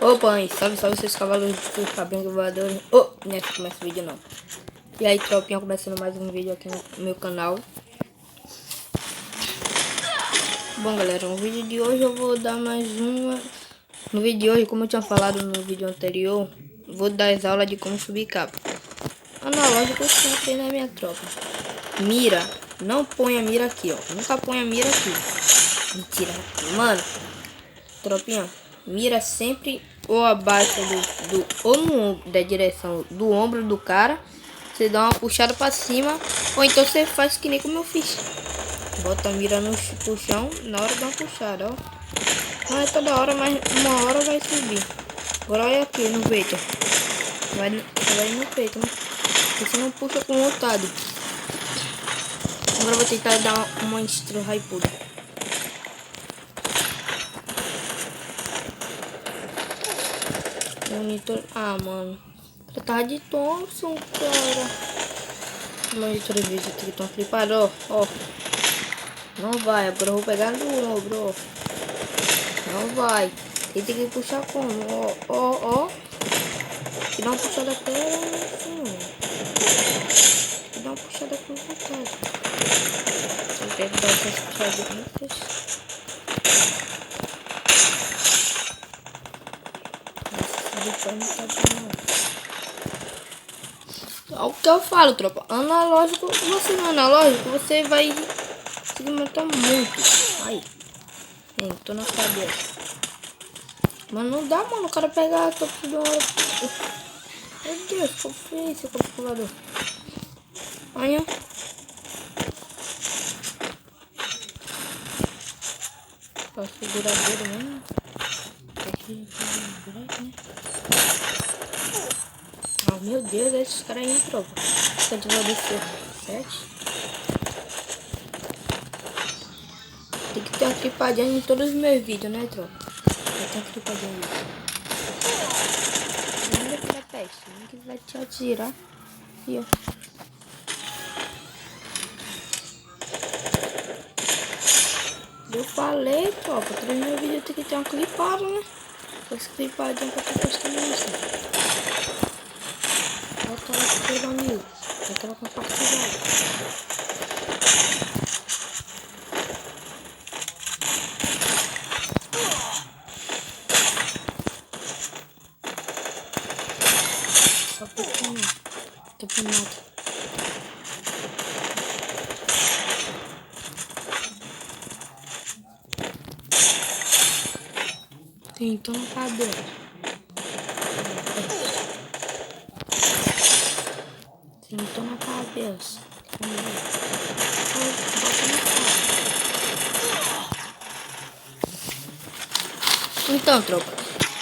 Opa, hein? Salve, salve, seus cavalos dos cabinhos voadores. Oh, não é que começa o vídeo não. E aí, tropinha, começando mais um vídeo aqui no meu canal. Bom, galera, no vídeo de hoje eu vou dar mais uma. No vídeo de hoje, como eu tinha falado no vídeo anterior, vou dar as aulas de como subir capa. Analógico sempre na minha tropa. Mira, não põe a mira aqui, ó. Nunca põe a mira aqui. Mentira, mano. Tropinha, mira sempre ou abaixo ou no ombro, da direção do ombro do cara. Você dá uma puxada pra cima, ou então você faz que nem como eu fiz. Bota a mira no chão na hora de dar uma puxada, ó. Não é toda hora, mas uma hora vai subir. Agora olha aqui no peito. Vai no peito, né? Você não puxa com vontade. Agora eu vou tentar dar uma estilo raipuda. Monitor. Ah, mano. Eu tava de Thompson, cara. Monitor de vídeo aqui, tão flipado, ó. Não vai, agora eu vou pegar no ombro, ó. Não vai. Ele tem que puxar como? Ó. E dá uma puxada até assim, ó. E dá uma puxada com vontade. Só quero dar essas puxadinhas. O que eu falo, tropa, analógico, você não é analógico, você vai se alimentar muito. Aí, tô na cabeça. Mas não dá, mano, o cara pegar a topo de uma hora. Meu Deus, qual foi esse calculador? Olha. Pra segurar dele mesmo. Aqui, né? Oh, meu Deus, esses caras aí, tropa. Quanto vou descer? 7. Tem que ter uma clipadinha em todos os meus vídeos, né, tropa? Eu tenho clipadinha aí. Ainda que da peste, ninguém vai te atirar. E ó. Eu falei, tropa, todos os meus vídeos tem que ter uma clipada, né? Esse clipadinho pra tu postar isso. Bota lá pro teu amigo. Aquela compartilhada. Só pouquinho. Tô por nada. Então na cabeça. Então na cabeça. Então, tropa.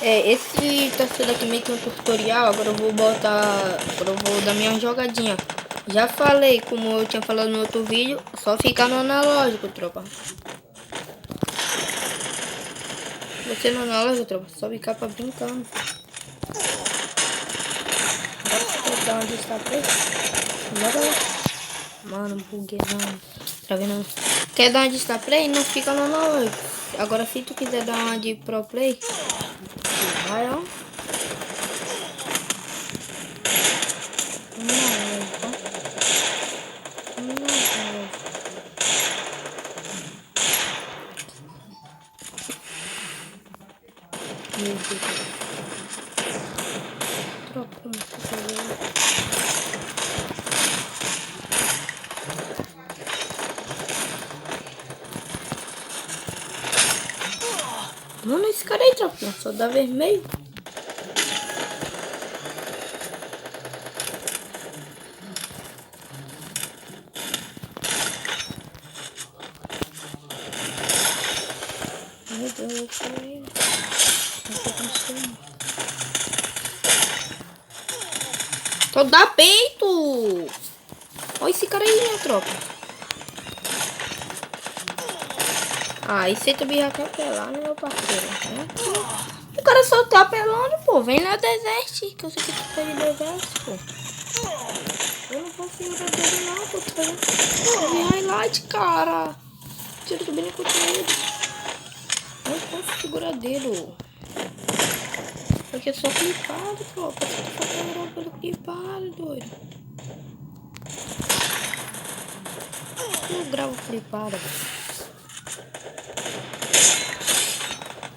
Esse tá sendo aqui meio que um tutorial. Agora eu vou dar minha jogadinha. Já falei, como eu tinha falado no outro vídeo, só ficar no analógico, tropa. Você no analógico, tropa, só ficar pra brincando. Dá onde está preso? Mano, buguei não. Tá vendo? Quer dar uma de star play? Não fica no analógico. Agora se tu quiser dar uma de pro play, vai, ó. Meu Deus. Troca como mano, esse cara aí, tropa, só dá vermelho. Meu Deus, só dá peito. Olha esse cara aí, minha tropa. Ah, esse aí também já quer apelar, né, meu parceiro? O cara só tá apelando, pô. Vem lá Desert, que eu sei que tu tá de Desert, pô. Eu não vou segurar dele não, pô. Tu vai highlight, cara. Tira também nem contra ele. Não posso segurar dele, ó. aqui é só clipado, tropa. Você tá fazendo pelo clipado, doido. Eu gravo clipado.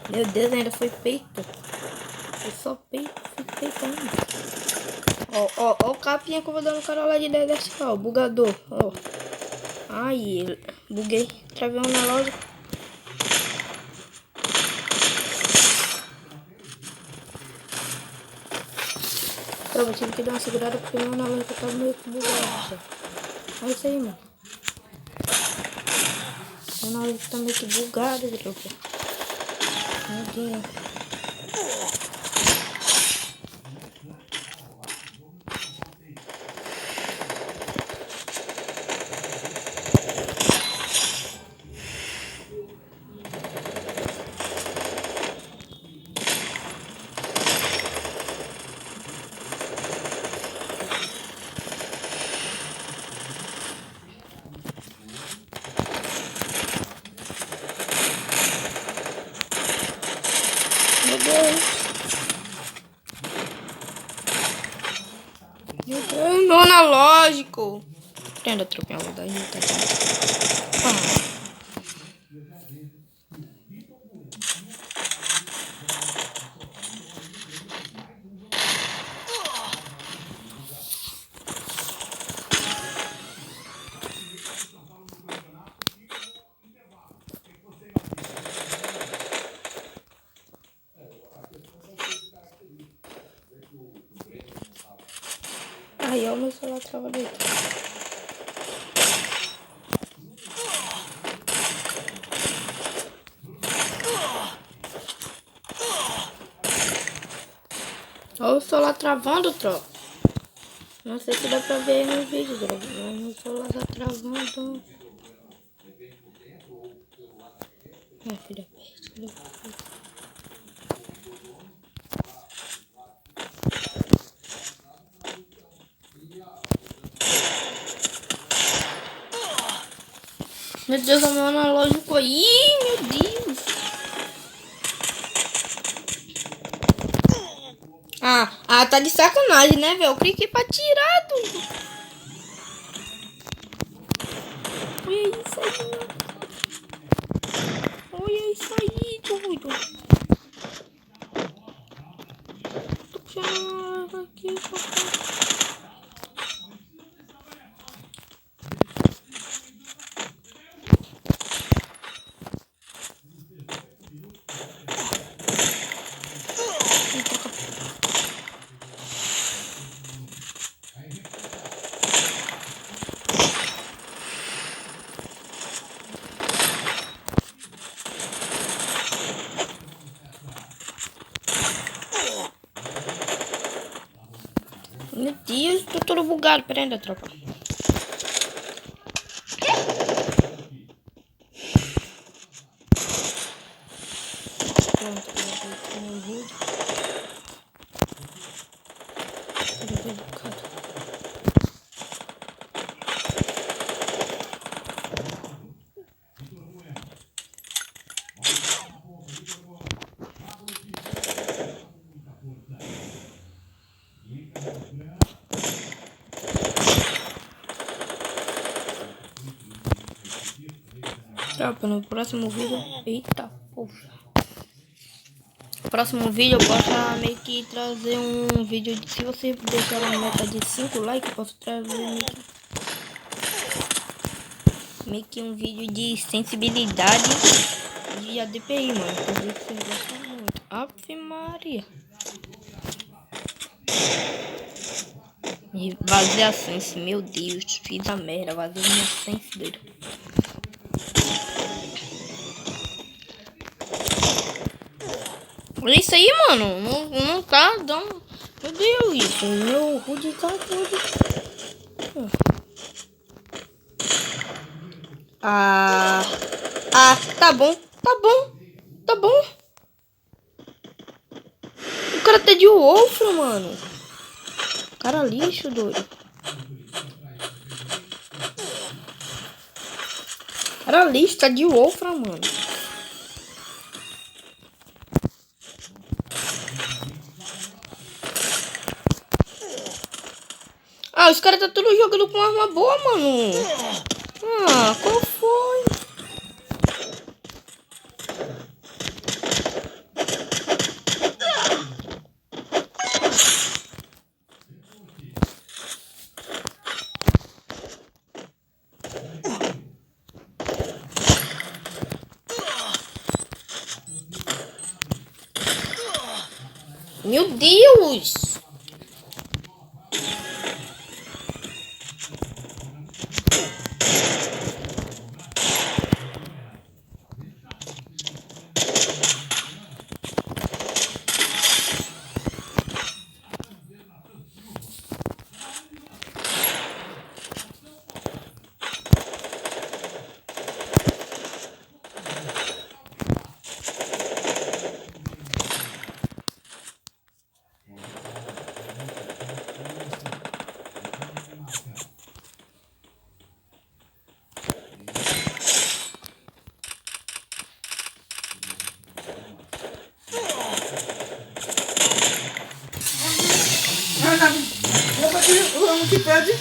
Meu Deus, ainda foi peito. Foi só peito, foi peitando. Ó o capinha que eu vou dar no cara lá de 10, ó, bugador, ó. Ai, buguei, travei um analógico. Eu tive que dar uma segurada porque o meu analógico tá meio que bugado. Olha isso aí, mano. O analógico tá meio que bugado, tropa. Meu Deus. Meu Deus. Meu Deus, meu analógico. Prenda, tropinha, vou dar tá aqui. Aí, ó, meu celular trava dentro. Olha o celular travando, tropa. Não sei se dá pra ver aí no vídeo, droga. Mas meu celular tá travando. Ai, filha peste. Meu Deus, o meu analógico aí, meu Deus. Tá de sacanagem, né, velho? Eu cliquei pra tirar tudo. Olha isso aí, mano. Olha isso aí, doido. Tô puxando aqui, papai. Meu Deus, tô todo bugado. Pera ainda, tropa. Pronto, eu vou vídeo. Tropa, no próximo vídeo. Eita, poxa. Próximo vídeo eu posso meio que trazer um vídeo. Se você deixar uma meta de 5 likes, eu posso trazer meio que um vídeo de sensibilidade de ADPI, mano. Eu vi que vocês gostam muito. Ave Maria. E vazei a sense, meu Deus, fiz a merda, vazei minha sense, doido. Olha isso aí, mano, não tá dando. Meu Deus, isso, meu HUD tá todo. Tá bom, tá bom, tá bom. O cara tá de Wolfram, mano. Cara lixo, doido. Cara lixo, tá de Wolfram, mano. Ah, os caras tá tudo jogando com arma boa, mano. Ah, qual foi? Meu Deus! Vamos que pede.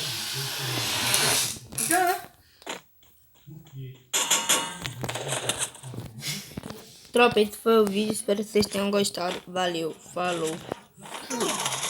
Tropa, esse foi o vídeo. Espero que vocês tenham gostado. Valeu, falou.